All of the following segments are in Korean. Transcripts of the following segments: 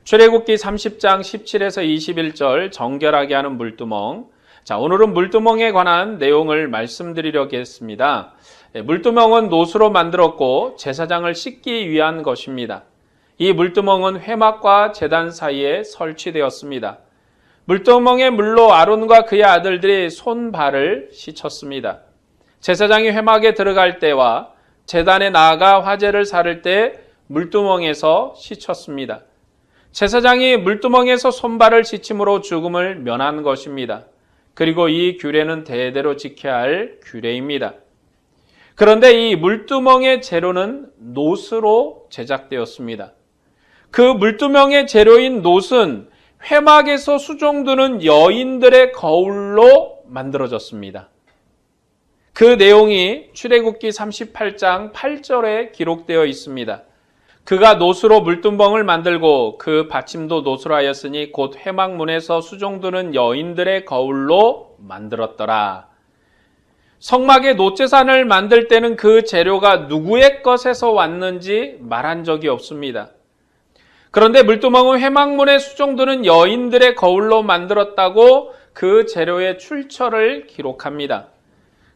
출애굽기 30장 17에서 21절 정결하게 하는 물두멍. 자, 오늘은 물두멍에 관한 내용을 말씀드리려겠습니다. 물두멍은 노수로 만들었고 제사장을 씻기 위한 것입니다. 이 물두멍은 회막과 제단 사이에 설치되었습니다. 물두멍의 물로 아론과 그의 아들들이 손발을 씻었습니다. 제사장이 회막에 들어갈 때와 제단에 나아가 화제를 사를 때 물두멍에서 씻었습니다. 제사장이 물두멍에서 손발을 씻음으로 죽음을 면한 것입니다. 그리고 이 규례는 대대로 지켜야 할 규례입니다. 그런데 이 물두멍의 재료는 노스로 제작되었습니다. 그 물두멍의 재료인 노스는 회막에서 수종드는 여인들의 거울로 만들어졌습니다. 그 내용이 출애굽기 38장 8절에 기록되어 있습니다. 그가 노수로 물두멍을 만들고 그 받침도 노수로 하였으니 곧 회막문에서 수종드는 여인들의 거울로 만들었더라. 성막의 노제산을 만들 때는 그 재료가 누구의 것에서 왔는지 말한 적이 없습니다. 그런데 물두멍은 회막문에 수종드는 여인들의 거울로 만들었다고 그 재료의 출처를 기록합니다.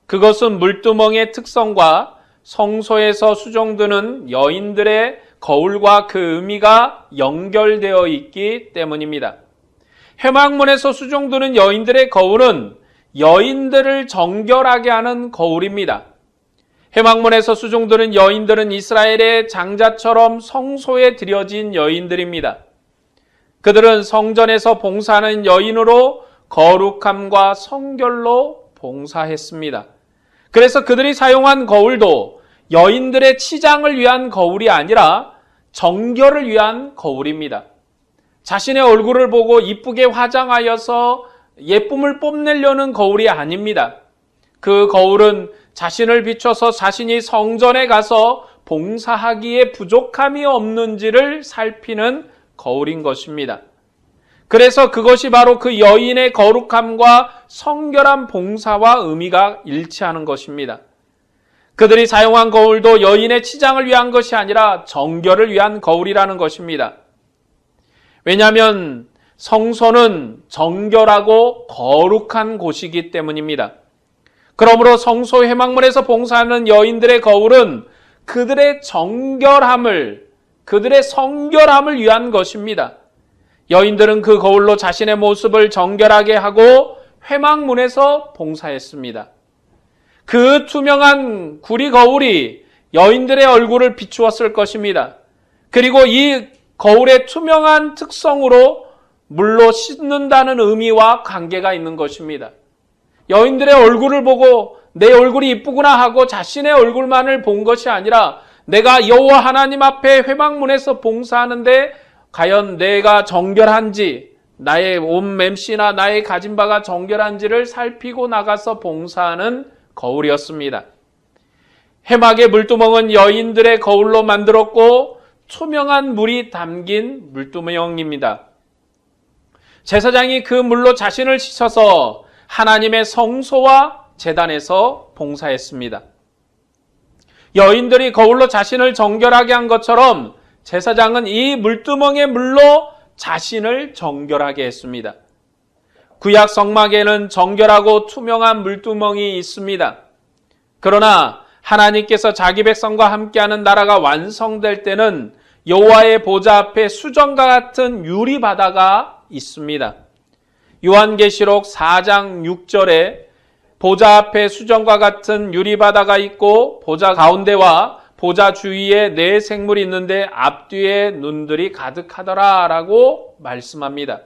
그것은 물두멍의 특성과 성소에서 수종드는 여인들의 거울과 그 의미가 연결되어 있기 때문입니다. 회막문에서 수종드는 여인들의 거울은 여인들을 정결하게 하는 거울입니다. 회막문에서 수종드는 여인들은 이스라엘의 장자처럼 성소에 들여진 여인들입니다. 그들은 성전에서 봉사하는 여인으로 거룩함과 성결로 봉사했습니다. 그래서 그들이 사용한 거울도 여인들의 치장을 위한 거울이 아니라 정결을 위한 거울입니다. 자신의 얼굴을 보고 이쁘게 화장하여서 예쁨을 뽐내려는 거울이 아닙니다. 그 거울은 자신을 비춰서 자신이 성전에 가서 봉사하기에 부족함이 없는지를 살피는 거울인 것입니다. 그래서 그것이 바로 그 여인의 거룩함과 성결한 봉사와 의미가 일치하는 것입니다. 그들이 사용한 거울도 여인의 치장을 위한 것이 아니라 정결을 위한 거울이라는 것입니다. 왜냐하면 성소는 정결하고 거룩한 곳이기 때문입니다. 그러므로 성소 회막문에서 봉사하는 여인들의 거울은 그들의 정결함을, 그들의 성결함을 위한 것입니다. 여인들은 그 거울로 자신의 모습을 정결하게 하고 회막문에서 봉사했습니다. 그 투명한 구리 거울이 여인들의 얼굴을 비추었을 것입니다. 그리고 이 거울의 투명한 특성으로 물로 씻는다는 의미와 관계가 있는 것입니다. 여인들의 얼굴을 보고 내 얼굴이 이쁘구나 하고 자신의 얼굴만을 본 것이 아니라 내가 여호와 하나님 앞에 회막문에서 봉사하는데 과연 내가 정결한지, 나의 옷 맴씨나 나의 가진 바가 정결한지를 살피고 나가서 봉사하는 거울이었습니다. 회막의 물두멍은 여인들의 거울로 만들었고 투명한 물이 담긴 물두멍입니다. 제사장이 그 물로 자신을 씻어서 하나님의 성소와 제단에서 봉사했습니다. 여인들이 거울로 자신을 정결하게 한 것처럼 제사장은 이 물두멍의 물로 자신을 정결하게 했습니다. 구약 성막에는 정결하고 투명한 물두멍이 있습니다. 그러나 하나님께서 자기 백성과 함께하는 나라가 완성될 때는 여호와의 보좌 앞에 수정과 같은 유리바다가 있습니다. 요한계시록 4장 6절에 보좌 앞에 수정과 같은 유리바다가 있고 보좌 가운데와 보좌 주위에 네 생물이 있는데 앞뒤에 눈들이 가득하더라 라고 말씀합니다.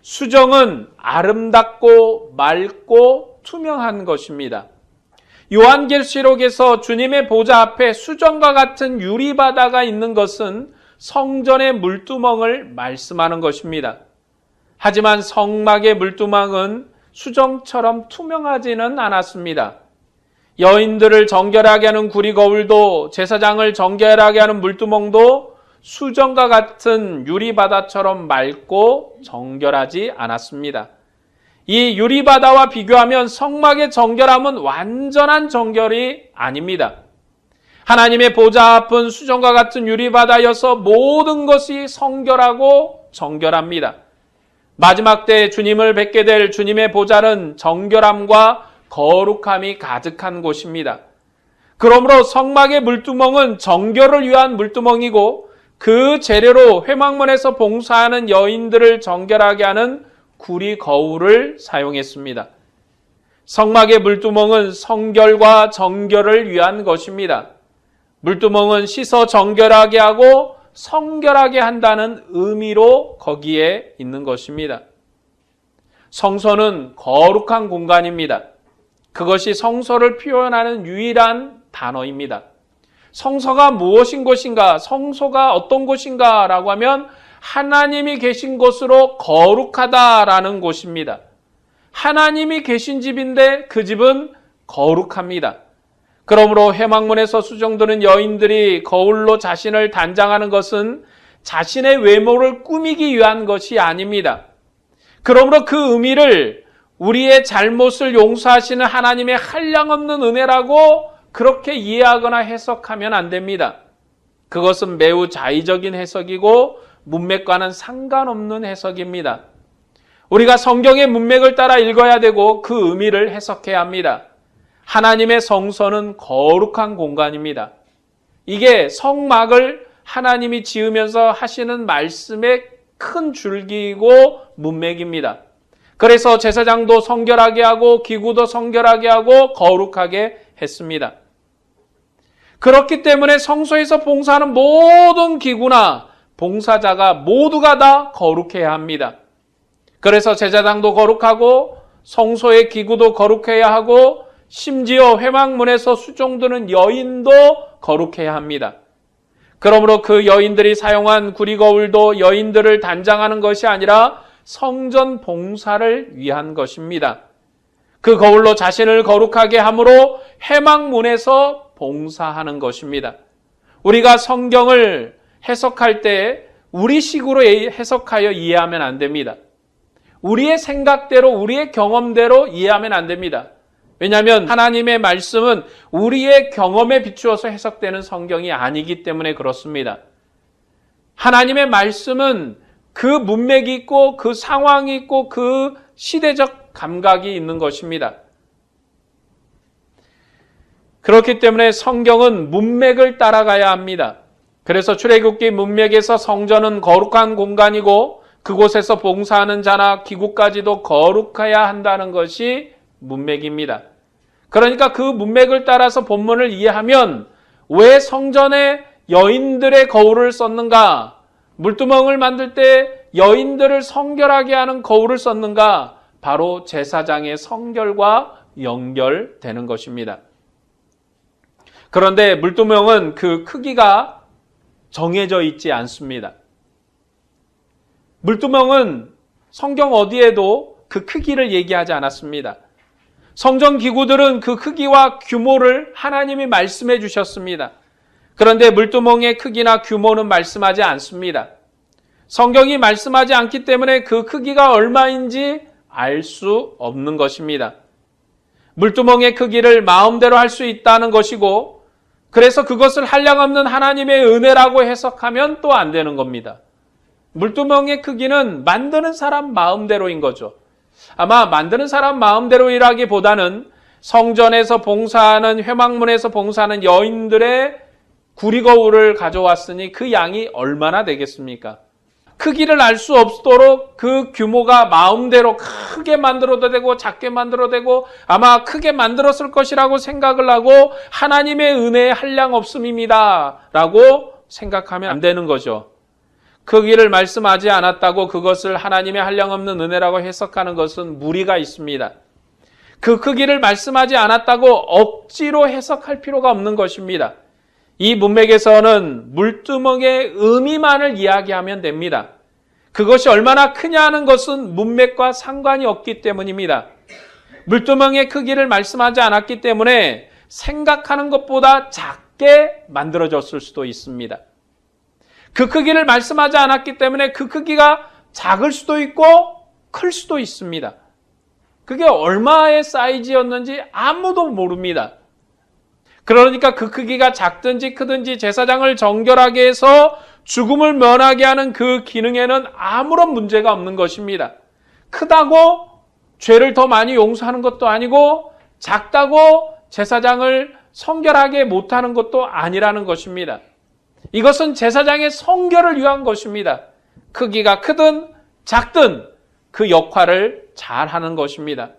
수정은 아름답고 맑고 투명한 것입니다. 요한계시록에서 주님의 보좌 앞에 수정과 같은 유리바다가 있는 것은 성전의 물두멍을 말씀하는 것입니다. 하지만 성막의 물두멍은 수정처럼 투명하지는 않았습니다. 여인들을 정결하게 하는 구리 거울도 제사장을 정결하게 하는 물두멍도 수정과 같은 유리바다처럼 맑고 정결하지 않았습니다. 이 유리바다와 비교하면 성막의 정결함은 완전한 정결이 아닙니다. 하나님의 보좌 앞은 수정과 같은 유리바다여서 모든 것이 성결하고 정결합니다. 마지막 때 주님을 뵙게 될 주님의 보좌는 정결함과 거룩함이 가득한 곳입니다. 그러므로 성막의 물두멍은 정결을 위한 물두멍이고 그 재료로 회막문에서 봉사하는 여인들을 정결하게 하는 구리 거울을 사용했습니다. 성막의 물두멍은 성결과 정결을 위한 것입니다. 물두멍은 씻어 정결하게 하고 성결하게 한다는 의미로 거기에 있는 것입니다. 성소는 거룩한 공간입니다. 그것이 성소를 표현하는 유일한 단어입니다. 성소가 무엇인 곳인가? 성소가 어떤 곳인가? 라고 하면 하나님이 계신 곳으로 거룩하다라는 곳입니다. 하나님이 계신 집인데 그 집은 거룩합니다. 그러므로 회막문에서 수정되는 여인들이 거울로 자신을 단장하는 것은 자신의 외모를 꾸미기 위한 것이 아닙니다. 그러므로 그 의미를 우리의 잘못을 용서하시는 하나님의 한량없는 은혜라고 그렇게 이해하거나 해석하면 안 됩니다. 그것은 매우 자의적인 해석이고 문맥과는 상관없는 해석입니다. 우리가 성경의 문맥을 따라 읽어야 되고 그 의미를 해석해야 합니다. 하나님의 성소는 거룩한 공간입니다. 이게 성막을 하나님이 지으면서 하시는 말씀의 큰 줄기이고 문맥입니다. 그래서 제사장도 성결하게 하고 기구도 성결하게 하고 거룩하게 했습니다. 그렇기 때문에 성소에서 봉사하는 모든 기구나 봉사자가 모두가 다 거룩해야 합니다. 그래서 제사장도 거룩하고 성소의 기구도 거룩해야 하고 심지어 회막문에서 수종드는 여인도 거룩해야 합니다. 그러므로 그 여인들이 사용한 구리거울도 여인들을 단장하는 것이 아니라 성전 봉사를 위한 것입니다. 그 거울로 자신을 거룩하게 함으로 회막문에서 봉사하는 것입니다. 우리가 성경을 해석할 때 우리식으로 해석하여 이해하면 안 됩니다. 우리의 생각대로 우리의 경험대로 이해하면 안 됩니다. 왜냐하면 하나님의 말씀은 우리의 경험에 비추어서 해석되는 성경이 아니기 때문에 그렇습니다. 하나님의 말씀은 그 문맥이 있고 그 상황이 있고 그 시대적 감각이 있는 것입니다. 그렇기 때문에 성경은 문맥을 따라가야 합니다. 그래서 출애굽기 문맥에서 성전은 거룩한 공간이고 그곳에서 봉사하는 자나 기구까지도 거룩해야 한다는 것이 문맥입니다. 그러니까 그 문맥을 따라서 본문을 이해하면 왜 성전에 여인들의 거울을 썼는가? 물두멍을 만들 때 여인들을 성결하게 하는 거울을 썼는가? 바로 제사장의 성결과 연결되는 것입니다. 그런데 물두멍은 그 크기가 정해져 있지 않습니다. 물두멍은 성경 어디에도 그 크기를 얘기하지 않았습니다. 성전 기구들은 그 크기와 규모를 하나님이 말씀해 주셨습니다. 그런데 물두멍의 크기나 규모는 말씀하지 않습니다. 성경이 말씀하지 않기 때문에 그 크기가 얼마인지 알 수 없는 것입니다. 물두멍의 크기를 마음대로 할 수 있다는 것이고 그래서 그것을 한량없는 하나님의 은혜라고 해석하면 또 안 되는 겁니다. 물두멍의 크기는 만드는 사람 마음대로인 거죠. 아마 만드는 사람 마음대로이라기보다는 성전에서 봉사하는 회막문에서 봉사하는 여인들의 구리거울을 가져왔으니 그 양이 얼마나 되겠습니까? 크기를 알 수 없도록 그 규모가 마음대로 크게 만들어도 되고 작게 만들어도 되고 아마 크게 만들었을 것이라고 생각을 하고 하나님의 은혜에 한량 없음입니다 라고 생각하면 안 되는 거죠. 크기를 말씀하지 않았다고 그것을 하나님의 한량없는 은혜라고 해석하는 것은 무리가 있습니다. 그 크기를 말씀하지 않았다고 억지로 해석할 필요가 없는 것입니다. 이 문맥에서는 물두멍의 의미만을 이야기하면 됩니다. 그것이 얼마나 크냐 하는 것은 문맥과 상관이 없기 때문입니다. 물두멍의 크기를 말씀하지 않았기 때문에 생각하는 것보다 작게 만들어졌을 수도 있습니다. 그 크기를 말씀하지 않았기 때문에 그 크기가 작을 수도 있고 클 수도 있습니다. 그게 얼마의 사이즈였는지 아무도 모릅니다. 그러니까 그 크기가 작든지 크든지 제사장을 정결하게 해서 죽음을 면하게 하는 그 기능에는 아무런 문제가 없는 것입니다. 크다고 죄를 더 많이 용서하는 것도 아니고 작다고 제사장을 성결하게 못하는 것도 아니라는 것입니다. 이것은 제사장의 성결을 위한 것입니다. 크기가 크든 작든 그 역할을 잘 하는 것입니다.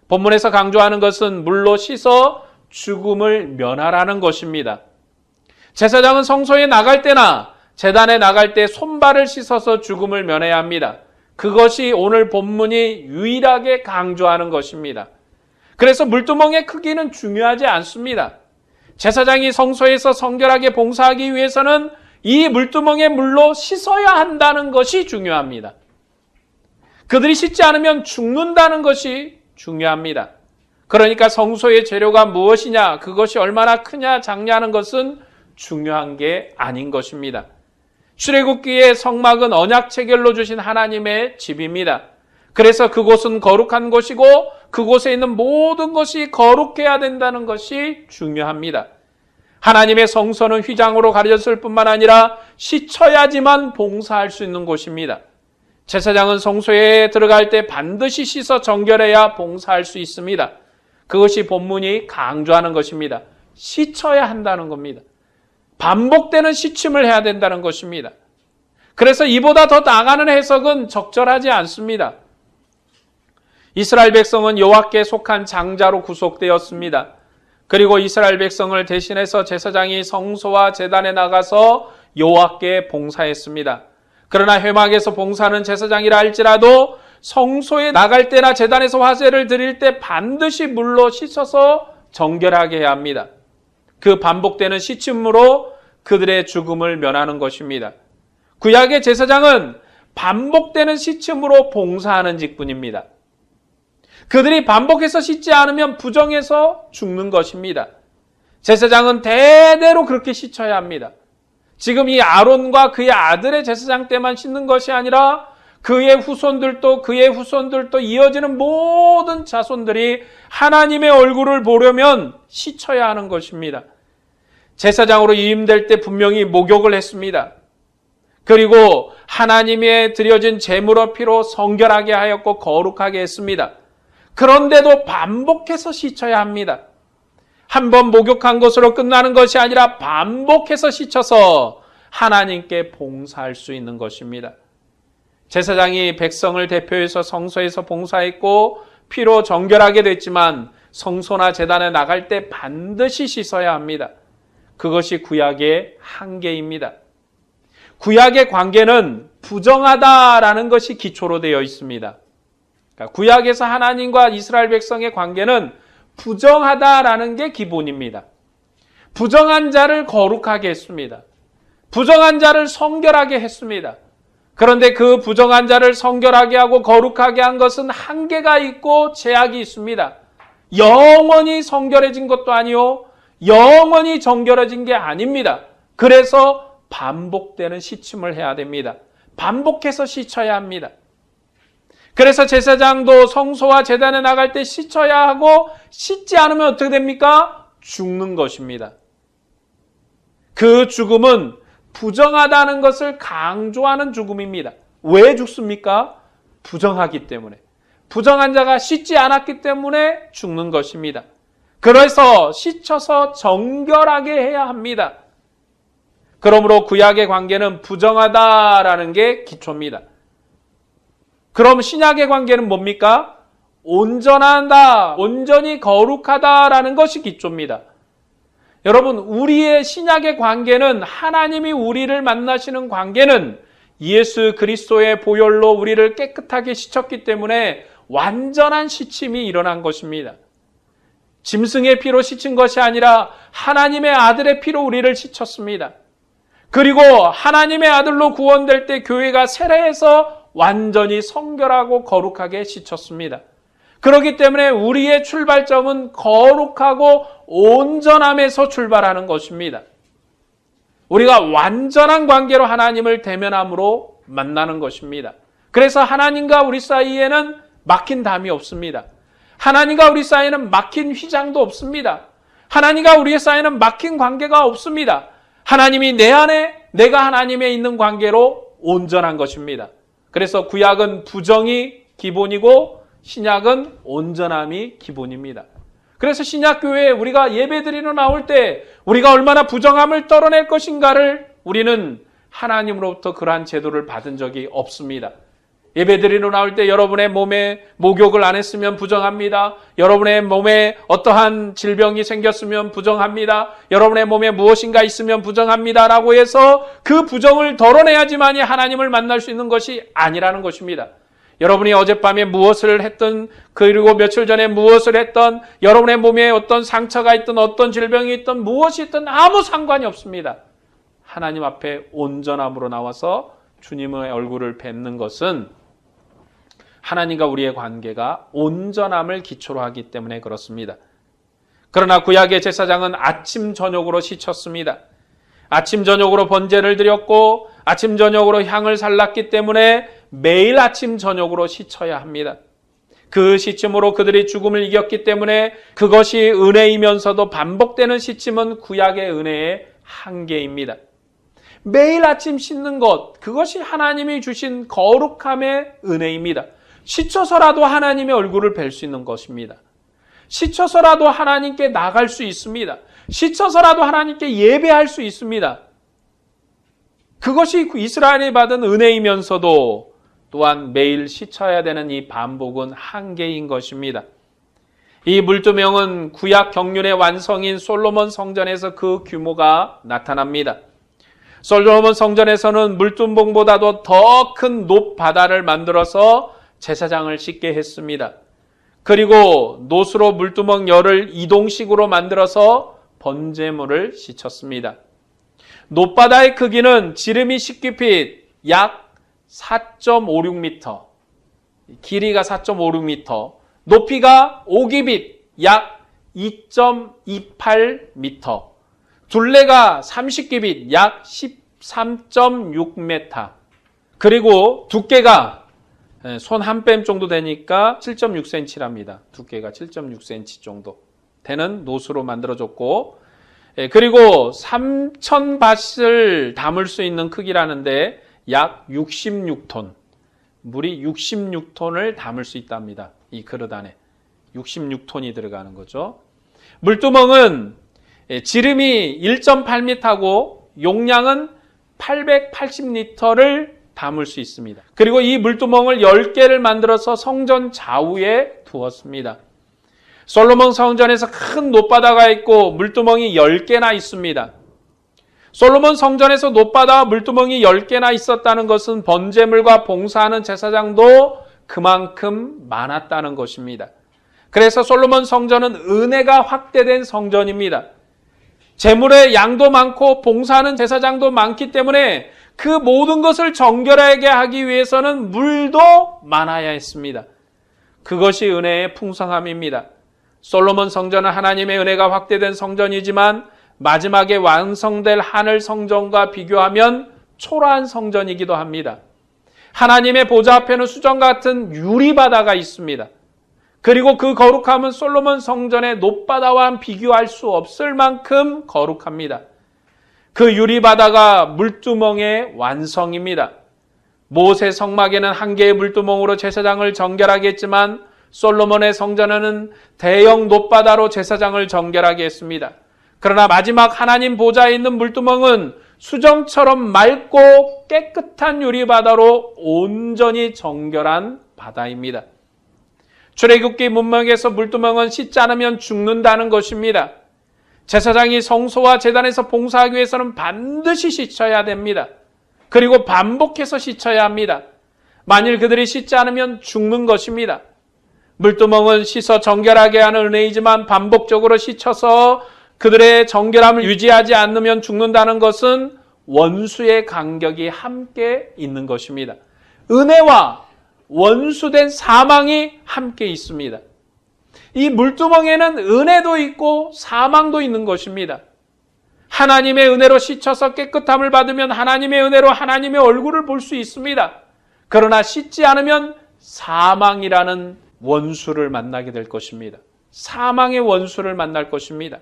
본문에서 강조하는 것은 물로 씻어 죽음을 면하라는 것입니다. 제사장은 성소에 나갈 때나 제단에 나갈 때 손발을 씻어서 죽음을 면해야 합니다. 그것이 오늘 본문이 유일하게 강조하는 것입니다. 그래서 물두멍의 크기는 중요하지 않습니다. 제사장이 성소에서 성결하게 봉사하기 위해서는 이 물두멍의 물로 씻어야 한다는 것이 중요합니다. 그들이 씻지 않으면 죽는다는 것이 중요합니다. 그러니까 성소의 재료가 무엇이냐, 그것이 얼마나 크냐 작냐는 것은 중요한 게 아닌 것입니다. 출애굽기의 성막은 언약 체결로 주신 하나님의 집입니다. 그래서 그곳은 거룩한 곳이고 그곳에 있는 모든 것이 거룩해야 된다는 것이 중요합니다. 하나님의 성소는 휘장으로 가려졌을 뿐만 아니라 씻어야지만 봉사할 수 있는 곳입니다. 제사장은 성소에 들어갈 때 반드시 씻어 정결해야 봉사할 수 있습니다. 그것이 본문이 강조하는 것입니다. 씻어야 한다는 겁니다. 반복되는 씻임을 해야 된다는 것입니다. 그래서 이보다 더 나가는 해석은 적절하지 않습니다. 이스라엘 백성은 여호와께 속한 장자로 구속되었습니다. 그리고 이스라엘 백성을 대신해서 제사장이 성소와 제단에 나가서 여호와께 봉사했습니다. 그러나 회막에서 봉사하는 제사장이라 할지라도 성소에 나갈 때나 제단에서 화제를 드릴 때 반드시 물로 씻어서 정결하게 해야 합니다. 그 반복되는 씻음으로 그들의 죽음을 면하는 것입니다. 구약의 제사장은 반복되는 씻음으로 봉사하는 직분입니다. 그들이 반복해서 씻지 않으면 부정해서 죽는 것입니다. 제사장은 대대로 그렇게 씻어야 합니다. 지금 이 아론과 그의 아들의 제사장 때만 씻는 것이 아니라 그의 후손들도 이어지는 모든 자손들이 하나님의 얼굴을 보려면 씻어야 하는 것입니다. 제사장으로 임될 때 분명히 목욕을 했습니다. 그리고 하나님의 드려진 제물의 피로 성결하게 하였고 거룩하게 했습니다. 그런데도 반복해서 씻어야 합니다. 한 번 목욕한 것으로 끝나는 것이 아니라 반복해서 씻어서 하나님께 봉사할 수 있는 것입니다. 제사장이 백성을 대표해서 성소에서 봉사했고 피로 정결하게 됐지만 성소나 제단에 나갈 때 반드시 씻어야 합니다. 그것이 구약의 한계입니다. 구약의 관계는 부정하다라는 것이 기초로 되어 있습니다. 그러니까 구약에서 하나님과 이스라엘 백성의 관계는 부정하다라는 게 기본입니다. 부정한 자를 거룩하게 했습니다. 부정한 자를 성결하게 했습니다. 그런데 그 부정한 자를 성결하게 하고 거룩하게 한 것은 한계가 있고 제약이 있습니다. 영원히 성결해진 것도 아니요, 영원히 정결해진 게 아닙니다. 그래서 반복되는 씻음을 해야 됩니다. 반복해서 씻어야 합니다. 그래서 제사장도 성소와 제단에 나갈 때 씻어야 하고 씻지 않으면 어떻게 됩니까? 죽는 것입니다. 그 죽음은 부정하다는 것을 강조하는 죽음입니다. 왜 죽습니까? 부정하기 때문에. 부정한 자가 씻지 않았기 때문에 죽는 것입니다. 그래서 씻어서 정결하게 해야 합니다. 그러므로 구약의 관계는 부정하다라는 게 기초입니다. 그럼 신약의 관계는 뭡니까? 온전하다, 온전히 거룩하다라는 것이 기초입니다. 여러분, 우리의 신약의 관계는 하나님이 우리를 만나시는 관계는 예수 그리스도의 보혈로 우리를 깨끗하게 씻었기 때문에 완전한 씻임이 일어난 것입니다. 짐승의 피로 씻은 것이 아니라 하나님의 아들의 피로 우리를 씻었습니다. 그리고 하나님의 아들로 구원될 때 교회가 세례해서 완전히 성결하고 거룩하게 씻었습니다. 그렇기 때문에 우리의 출발점은 거룩하고 온전함에서 출발하는 것입니다. 우리가 완전한 관계로 하나님을 대면함으로 만나는 것입니다. 그래서 하나님과 우리 사이에는 막힌 담이 없습니다. 하나님과 우리 사이에는 막힌 휘장도 없습니다. 하나님과 우리의 사이는 막힌 관계가 없습니다. 하나님이 내 안에, 내가 하나님에 있는 관계로 온전한 것입니다. 그래서 구약은 부정이 기본이고 신약은 온전함이 기본입니다. 그래서 신약교회에 우리가 예배드리러 나올 때 우리가 얼마나 부정함을 떨어낼 것인가를 우리는 하나님으로부터 그러한 제도를 받은 적이 없습니다. 예배드리러 나올 때 여러분의 몸에 목욕을 안 했으면 부정합니다. 여러분의 몸에 어떠한 질병이 생겼으면 부정합니다. 여러분의 몸에 무엇인가 있으면 부정합니다. 라고 해서 그 부정을 덜어내야지만이 하나님을 만날 수 있는 것이 아니라는 것입니다. 여러분이 어젯밤에 무엇을 했든, 그리고 며칠 전에 무엇을 했던, 여러분의 몸에 어떤 상처가 있든 어떤 질병이 있든 무엇이 있든 아무 상관이 없습니다. 하나님 앞에 온전함으로 나와서 주님의 얼굴을 뵙는 것은 하나님과 우리의 관계가 온전함을 기초로 하기 때문에 그렇습니다. 그러나 구약의 제사장은 아침 저녁으로 씻었습니다. 아침 저녁으로 번제를 드렸고 아침 저녁으로 향을 살랐기 때문에 매일 아침 저녁으로 씻어야 합니다. 그 씻음으로 그들이 죽음을 이겼기 때문에 그것이 은혜이면서도 반복되는 씻음은 구약의 은혜의 한계입니다. 매일 아침 씻는 것, 그것이 하나님이 주신 거룩함의 은혜입니다. 씻어서라도 하나님의 얼굴을 뵐 수 있는 것입니다. 씻어서라도 하나님께 나갈 수 있습니다. 씻어서라도 하나님께 예배할 수 있습니다. 그것이 이스라엘이 받은 은혜이면서도 또한 매일 씻어야 되는 이 반복은 한계인 것입니다. 이 물두멍은 구약 경륜의 완성인 솔로몬 성전에서 그 규모가 나타납니다. 솔로몬 성전에서는 물두멍보다도 더 큰 높바다를 만들어서 제사장을 씻게 했습니다. 그리고 노수로 물두멍 열을 이동식으로 만들어서 번제물을 씻었습니다. 높바다의 크기는 지름이 10규빗, 약 4.56m, 길이가 4.56m, 높이가 5규빗, 약 2.28m, 둘레가 30규빗, 약 13.6m, 그리고 두께가 손 한 뺨 정도 되니까 7.6cm랍니다. 두께가 7.6cm 정도 되는 노수로 만들어졌고, 그리고 3,000밭을 담을 수 있는 크기라는데 약 66톤, 물이 66톤을 담을 수 있답니다. 이 그릇 안에 66톤이 들어가는 거죠. 물두멍은 지름이 1.8m고 용량은 880리터를 담을 수 있습니다. 그리고 이 물두멍을 10개를 만들어서 성전 좌우에 두었습니다. 솔로몬 성전에서 큰 높바다가 있고 물두멍이 10개나 있습니다. 솔로몬 성전에서 높바다와 물두멍이 10개나 있었다는 것은 번제물과 봉사하는 제사장도 그만큼 많았다는 것입니다. 그래서 솔로몬 성전은 은혜가 확대된 성전입니다. 제물의 양도 많고 봉사하는 제사장도 많기 때문에 그 모든 것을 정결하게 하기 위해서는 물도 많아야 했습니다. 그것이 은혜의 풍성함입니다. 솔로몬 성전은 하나님의 은혜가 확대된 성전이지만 마지막에 완성될 하늘 성전과 비교하면 초라한 성전이기도 합니다. 하나님의 보좌 앞에는 수정 같은 유리바다가 있습니다. 그리고 그 거룩함은 솔로몬 성전의 높바다와 비교할 수 없을 만큼 거룩합니다. 그 유리바다가 물두멍의 완성입니다. 모세 성막에는 한 개의 물두멍으로 제사장을 정결하게 했지만 솔로몬의 성전에는 대형 높바다로 제사장을 정결하게 했습니다. 그러나 마지막 하나님 보좌에 있는 물두멍은 수정처럼 맑고 깨끗한 유리바다로 온전히 정결한 바다입니다. 출애굽기 문맥에서 물두멍은 씻지 않으면 죽는다는 것입니다. 제사장이 성소와 제단에서 봉사하기 위해서는 반드시 씻어야 됩니다. 그리고 반복해서 씻어야 합니다. 만일 그들이 씻지 않으면 죽는 것입니다. 물두멍은 씻어 정결하게 하는 은혜이지만 반복적으로 씻어서 그들의 정결함을 유지하지 않으면 죽는다는 것은 원수의 간격이 함께 있는 것입니다. 은혜와 원수된 사망이 함께 있습니다. 이 물두멍에는 은혜도 있고 사망도 있는 것입니다. 하나님의 은혜로 씻어서 깨끗함을 받으면 하나님의 은혜로 하나님의 얼굴을 볼 수 있습니다. 그러나 씻지 않으면 사망이라는 원수를 만나게 될 것입니다. 사망의 원수를 만날 것입니다.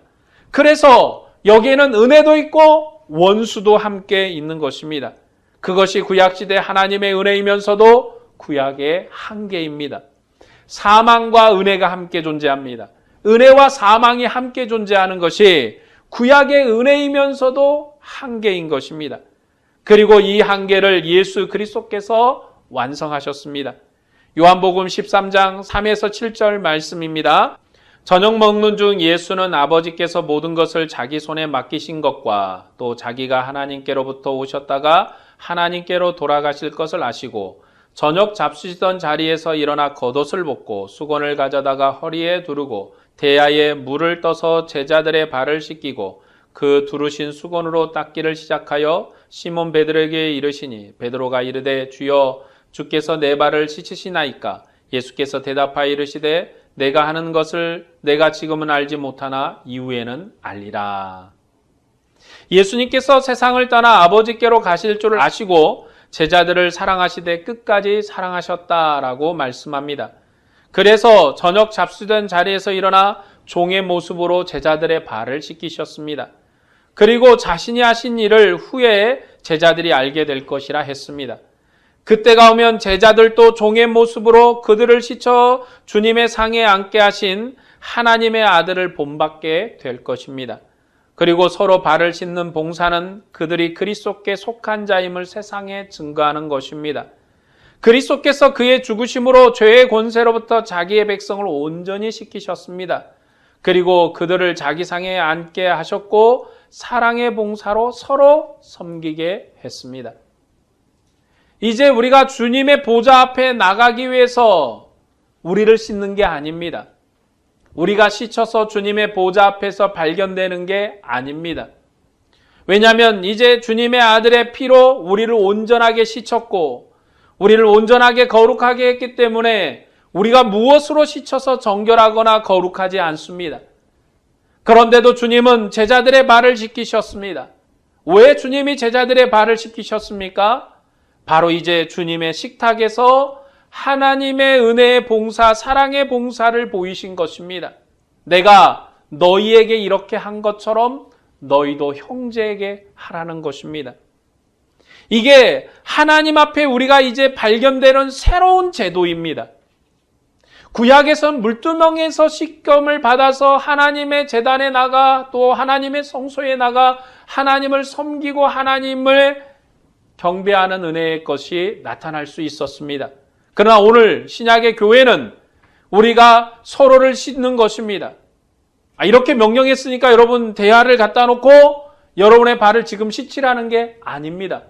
그래서 여기에는 은혜도 있고 원수도 함께 있는 것입니다. 그것이 구약시대 하나님의 은혜이면서도 구약의 한계입니다. 사망과 은혜가 함께 존재합니다. 은혜와 사망이 함께 존재하는 것이 구약의 은혜이면서도 한계인 것입니다. 그리고 이 한계를 예수 그리스도께서 완성하셨습니다. 요한복음 13장 3에서 7절 말씀입니다. 저녁 먹는 중 예수는 아버지께서 모든 것을 자기 손에 맡기신 것과 또 자기가 하나님께로부터 오셨다가 하나님께로 돌아가실 것을 아시고 저녁 잡수시던 자리에서 일어나 겉옷을 벗고 수건을 가져다가 허리에 두르고 대야에 물을 떠서 제자들의 발을 씻기고 그 두르신 수건으로 닦기를 시작하여 시몬 베드로에게 이르시니 베드로가 이르되 주여 주께서 내 발을 씻으시나이까? 예수께서 대답하여 이르시되 내가 하는 것을 내가 지금은 알지 못하나 이후에는 알리라. 예수님께서 세상을 떠나 아버지께로 가실 줄을 아시고 제자들을 사랑하시되 끝까지 사랑하셨다라고 말씀합니다. 그래서 저녁 잡수던 자리에서 일어나 종의 모습으로 제자들의 발을 씻기셨습니다. 그리고 자신이 하신 일을 후에 제자들이 알게 될 것이라 했습니다. 그때가 오면 제자들도 종의 모습으로 그들을 씻어 주님의 상에 앉게 하신 하나님의 아들을 본받게 될 것입니다. 그리고 서로 발을 씻는 봉사는 그들이 그리스도께 속한 자임을 세상에 증거하는 것입니다. 그리스도께서 그의 죽으심으로 죄의 권세로부터 자기의 백성을 온전히 씻기셨습니다. 그리고 그들을 자기 상에 앉게 하셨고 사랑의 봉사로 서로 섬기게 했습니다. 이제 우리가 주님의 보좌 앞에 나가기 위해서 우리를 씻는 게 아닙니다. 우리가 씻어서 주님의 보좌 앞에서 발견되는 게 아닙니다. 왜냐하면 이제 주님의 아들의 피로 우리를 온전하게 씻었고 우리를 온전하게 거룩하게 했기 때문에 우리가 무엇으로 씻어서 정결하거나 거룩하지 않습니다. 그런데도 주님은 제자들의 발을 씻기셨습니다. 왜 주님이 제자들의 발을 씻기셨습니까? 바로 이제 주님의 식탁에서 하나님의 은혜의 봉사, 사랑의 봉사를 보이신 것입니다. 내가 너희에게 이렇게 한 것처럼 너희도 형제에게 하라는 것입니다. 이게 하나님 앞에 우리가 이제 발견되는 새로운 제도입니다. 구약에선 물두멍에서 씻김을 받아서 하나님의 제단에 나가 또 하나님의 성소에 나가 하나님을 섬기고 하나님을 경배하는 은혜의 것이 나타날 수 있었습니다. 그러나 오늘 신약의 교회는 우리가 서로를 씻는 것입니다. 이렇게 명령했으니까 여러분 대야를 갖다 놓고 여러분의 발을 지금 씻으라는 게 아닙니다.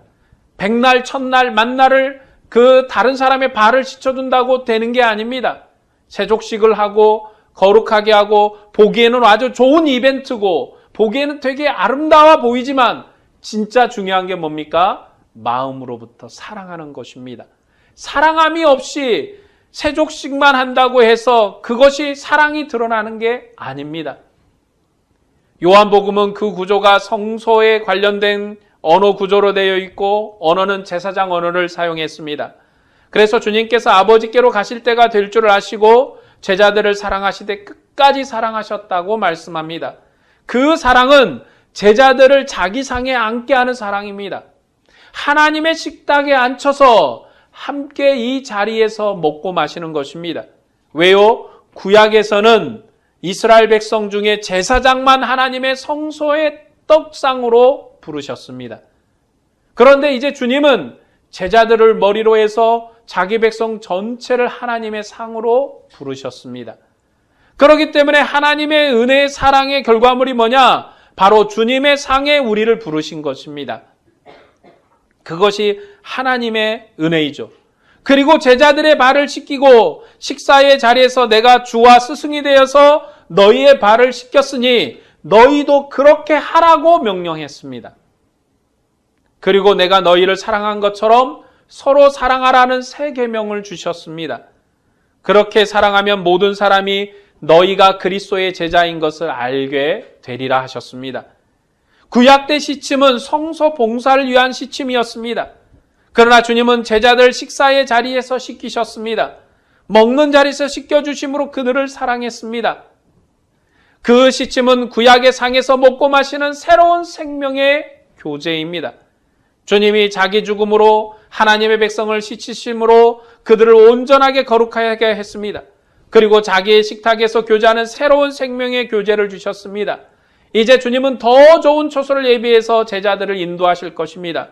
백날, 첫날, 만날을 그 다른 사람의 발을 씻어준다고 되는 게 아닙니다. 세족식을 하고 거룩하게 하고 보기에는 아주 좋은 이벤트고 보기에는 되게 아름다워 보이지만 진짜 중요한 게 뭡니까? 마음으로부터 사랑하는 것입니다. 사랑함이 없이 세족식만 한다고 해서 그것이 사랑이 드러나는 게 아닙니다. 요한복음은 그 구조가 성소에 관련된 언어 구조로 되어 있고 언어는 제사장 언어를 사용했습니다. 그래서 주님께서 아버지께로 가실 때가 될 줄 아시고 제자들을 사랑하시되 끝까지 사랑하셨다고 말씀합니다. 그 사랑은 제자들을 자기 상에 앉게 하는 사랑입니다. 하나님의 식탁에 앉혀서 함께 이 자리에서 먹고 마시는 것입니다. 왜요? 구약에서는 이스라엘 백성 중에 제사장만 하나님의 성소의 떡상으로 부르셨습니다. 그런데 이제 주님은 제자들을 머리로 해서 자기 백성 전체를 하나님의 상으로 부르셨습니다. 그렇기 때문에 하나님의 은혜의 사랑의 결과물이 뭐냐? 바로 주님의 상에 우리를 부르신 것입니다. 그것이 하나님의 은혜이죠. 그리고 제자들의 발을 씻기고 식사의 자리에서 내가 주와 스승이 되어서 너희의 발을 씻겼으니 너희도 그렇게 하라고 명령했습니다. 그리고 내가 너희를 사랑한 것처럼 서로 사랑하라는 새 계명을 주셨습니다. 그렇게 사랑하면 모든 사람이 너희가 그리스도의 제자인 것을 알게 되리라 하셨습니다. 구약 때 시침은 성소 봉사를 위한 시침이었습니다. 그러나 주님은 제자들 식사의 자리에서 씻기셨습니다. 먹는 자리에서 씻겨주심으로 그들을 사랑했습니다. 그 시침은 구약의 상에서 먹고 마시는 새로운 생명의 교제입니다. 주님이 자기 죽음으로 하나님의 백성을 씻으심으로 그들을 온전하게 거룩하게 했습니다. 그리고 자기의 식탁에서 교제하는 새로운 생명의 교제를 주셨습니다. 이제 주님은 더 좋은 초소를 예비해서 제자들을 인도하실 것입니다.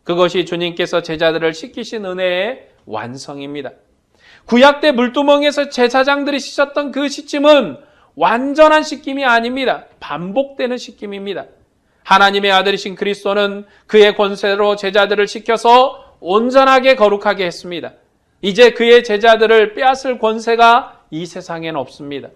그것이 주님께서 제자들을 씻기신 은혜의 완성입니다. 구약 때 물두멍에서 제사장들이 씻었던 그 씻김은 완전한 씻김이 아닙니다. 반복되는 씻김입니다. 하나님의 아들이신 그리스도는 그의 권세로 제자들을 씻겨서 온전하게 거룩하게 했습니다. 이제 그의 제자들을 빼앗을 권세가 이 세상엔 없습니다.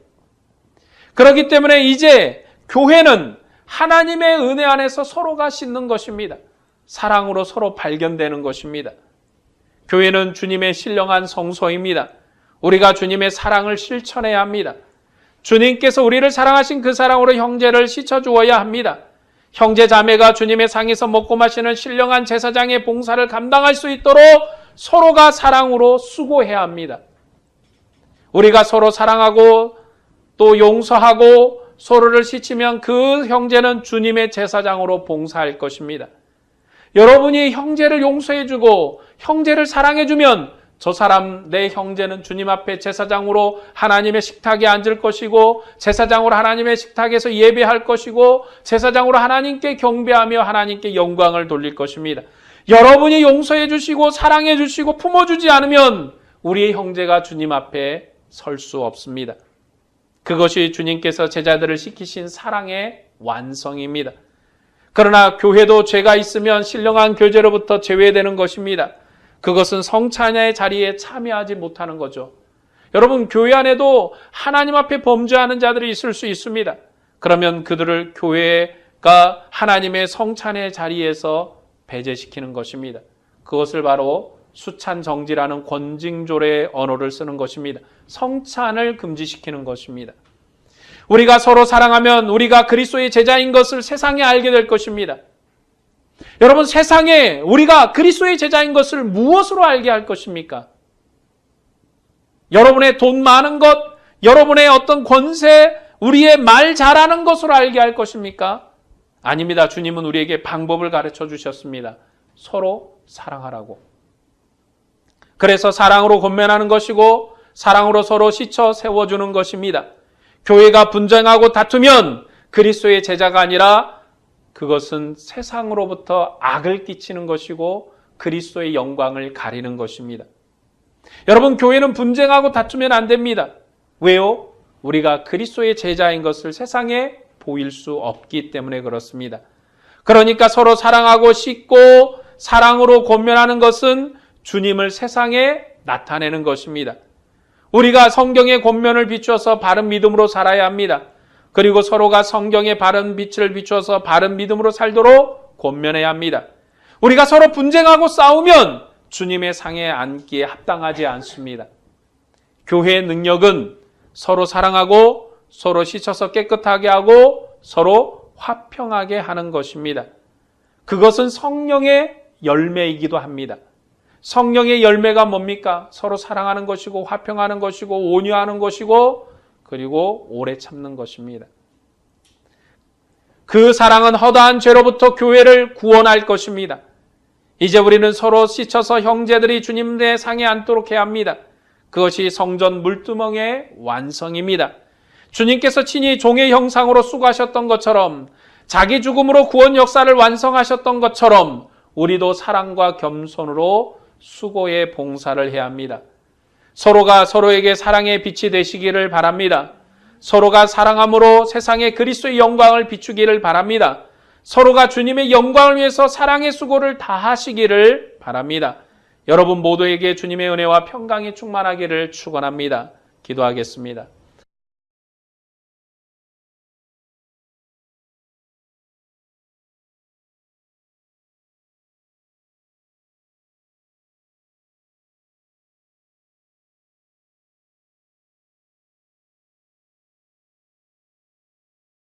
그렇기 때문에 이제 교회는 하나님의 은혜 안에서 서로가 씻는 것입니다. 사랑으로 서로 발견되는 것입니다. 교회는 주님의 신령한 성소입니다. 우리가 주님의 사랑을 실천해야 합니다. 주님께서 우리를 사랑하신 그 사랑으로 형제를 씻어주어야 합니다. 형제 자매가 주님의 상에서 먹고 마시는 신령한 제사장의 봉사를 감당할 수 있도록 서로가 사랑으로 수고해야 합니다. 우리가 서로 사랑하고 또 용서하고 서로를 씻으면 그 형제는 주님의 제사장으로 봉사할 것입니다. 여러분이 형제를 용서해주고 형제를 사랑해주면 저 사람, 내 형제는 주님 앞에 제사장으로 하나님의 식탁에 앉을 것이고 제사장으로 하나님의 식탁에서 예배할 것이고 제사장으로 하나님께 경배하며 하나님께 영광을 돌릴 것입니다. 여러분이 용서해 주시고 사랑해 주시고 품어주지 않으면 우리의 형제가 주님 앞에 설 수 없습니다. 그것이 주님께서 제자들을 시키신 사랑의 완성입니다. 그러나 교회도 죄가 있으면 신령한 교제로부터 제외되는 것입니다. 그것은 성찬의 자리에 참여하지 못하는 거죠. 여러분, 교회 안에도 하나님 앞에 범죄하는 자들이 있을 수 있습니다. 그러면 그들을 교회가 하나님의 성찬의 자리에서 배제시키는 것입니다. 그것을 바로 수찬정지라는 권징조례의 언어를 쓰는 것입니다. 성찬을 금지시키는 것입니다. 우리가 서로 사랑하면 우리가 그리스도의 제자인 것을 세상에 알게 될 것입니다. 여러분, 세상에 우리가 그리스도의 제자인 것을 무엇으로 알게 할 것입니까? 여러분의 돈 많은 것, 여러분의 어떤 권세, 우리의 말 잘하는 것으로 알게 할 것입니까? 아닙니다. 주님은 우리에게 방법을 가르쳐 주셨습니다. 서로 사랑하라고. 그래서 사랑으로 권면하는 것이고 사랑으로 서로 씻어 세워주는 것입니다. 교회가 분쟁하고 다투면 그리스도의 제자가 아니라 그것은 세상으로부터 악을 끼치는 것이고 그리스도의 영광을 가리는 것입니다. 여러분, 교회는 분쟁하고 다투면 안 됩니다. 왜요? 우리가 그리스도의 제자인 것을 세상에 보일 수 없기 때문에 그렇습니다. 그러니까 서로 사랑하고 씻고 사랑으로 권면하는 것은 주님을 세상에 나타내는 것입니다. 우리가 성경의 권면을 비추어서 바른 믿음으로 살아야 합니다. 그리고 서로가 성경의 바른 빛을 비추어서 바른 믿음으로 살도록 권면해야 합니다. 우리가 서로 분쟁하고 싸우면 주님의 상에 앉기에 합당하지 않습니다. 교회의 능력은 서로 사랑하고 서로 씻어서 깨끗하게 하고 서로 화평하게 하는 것입니다. 그것은 성령의 열매이기도 합니다. 성령의 열매가 뭡니까? 서로 사랑하는 것이고 화평하는 것이고 온유하는 것이고 그리고 오래 참는 것입니다. 그 사랑은 허다한 죄로부터 교회를 구원할 것입니다. 이제 우리는 서로 씻어서 형제들이 주님의 상에 앉도록 해야 합니다. 그것이 성전 물두멍의 완성입니다. 주님께서 친히 종의 형상으로 수고하셨던 것처럼 자기 죽음으로 구원 역사를 완성하셨던 것처럼 우리도 사랑과 겸손으로 수고의 봉사를 해야 합니다. 서로가 서로에게 사랑의 빛이 되시기를 바랍니다. 서로가 사랑함으로 세상에 그리스도의 영광을 비추기를 바랍니다. 서로가 주님의 영광을 위해서 사랑의 수고를 다하시기를 바랍니다. 여러분 모두에게 주님의 은혜와 평강이 충만하기를 축원합니다. 기도하겠습니다.